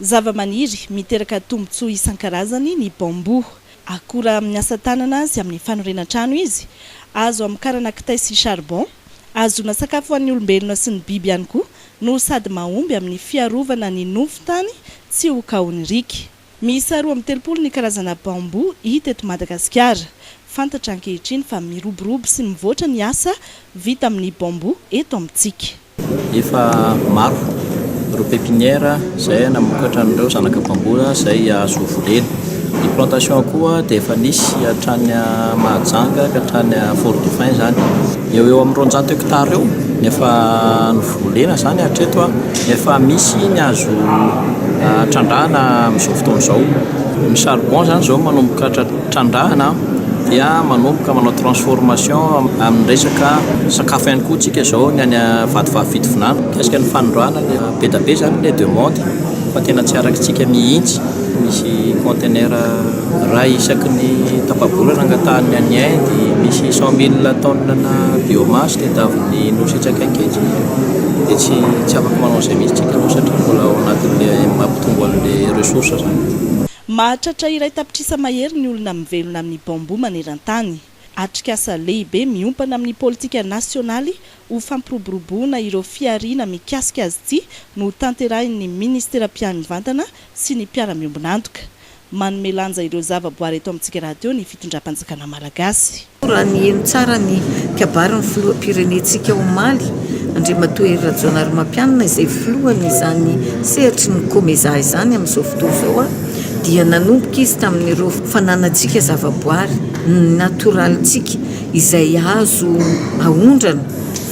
Zava-maniry miteraka tombontsoa isan-karazany ny bambo. Akora amin'ny asa tanana sy amin'ny fanorenan-trano izy. Azo amokarana kitay sy charbon. Azona sakafo an'ny olombelona sy ny biby ihany koa no sady mahomby amin'ny fiarovana ny nofon-tany tsy ho kaoniriky. Misy 2.30 ny karazana bambo hita eto Madagasikara. Fantatra ankehitriny fa miroborobo sy mivoatra ny asa vita amin'ny bambo eto amintsika. Efa maro ireo pépinière izay namokatra an'ireo zanaka bamboa izay azo volena. Ny plantation koa dia efa nisy hatrany Mahajanga ka hatrany Fort Dauphin zany. Eo amin'ny 200 hectares eo nefa novolena zany hatreto efa misy ny azo trandrahana amin'izao fotoana izao. Ny charbon zany izao manomboka trandrahana dia manomboka manao transformation amin'ny resaka sakafo ihany koa tsika izao ny any vatovavy fitovinana. Kasika ny fanondrahana be da be zany ilay demande fa tena tsy arakitsika mihitsy. Misy conteneur ray isaky ny tapa-bolana angatahany any Inde, misy 100,000 tonnes na biomasse tadiavin'ny nosy itsakaiky dia tsy afaka manao izay mihitsy tsika no satria mbola ao anatin'ilay mampitombo an'ilay ressources zany. Mahatratra iray tapitrisa mahery ny olona mivelona amin'ny bambo maneran-tany. Atrikasa lehibe miompana amin'ny politika nasionaly ho fampiroboroboana ireo fiarina mikasika azy ity no tanterahin'ny ministera-pianivantana sy ny mpiara-miombonantoka. Manome lanja ireo zava-boary eto amintsika radio ny fitondram-panjakana malagasy. Raha ny eno tsara ny kabarin'ny filoham-pirenentsika omaly Andriamatoa Rajaonarimampianina izay filohany izany sehatry ny komeza izany amin'izao fotoana izao dia nanomboka izy tamin'ireo fananantsika zava-boary natoralitsika izay azo ahondrana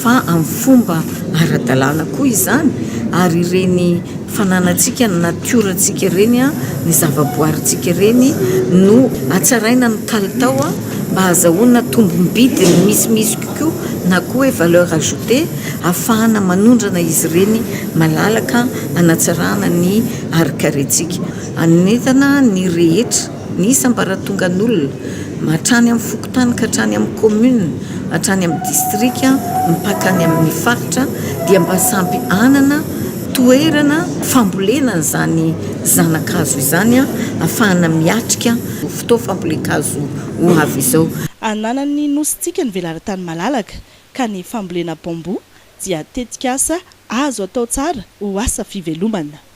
fa amin'ny fomba ara-dalàna koa izany ary ireny fananantsika ny natiorantsika ireny ny zava-boarintsika ireny no atsaraina ny kalitao mba azahoana tombom-bidiny misimisy kokoa na koa hoe valeur ajoutée ahafahana manondrana izy ireny malalaka anatsarana ny arikarentsika. Anentana ny rehetra ny isam-baratongan'olona mahatrany amin'ny fokotany ka hatrany amin'ny commune hatrany amin'ny district mipakany amin'ny faritra dia mba sampy anana toerana fambolenana zany zanakazo izany ahafahana miatrika fotoa fambolekazo ho avy izao. Ananany nositsika ny velaran-tany malalaka ka ny fambolena bambo dia tetikasa azo atao tsara ho asa fivelomana.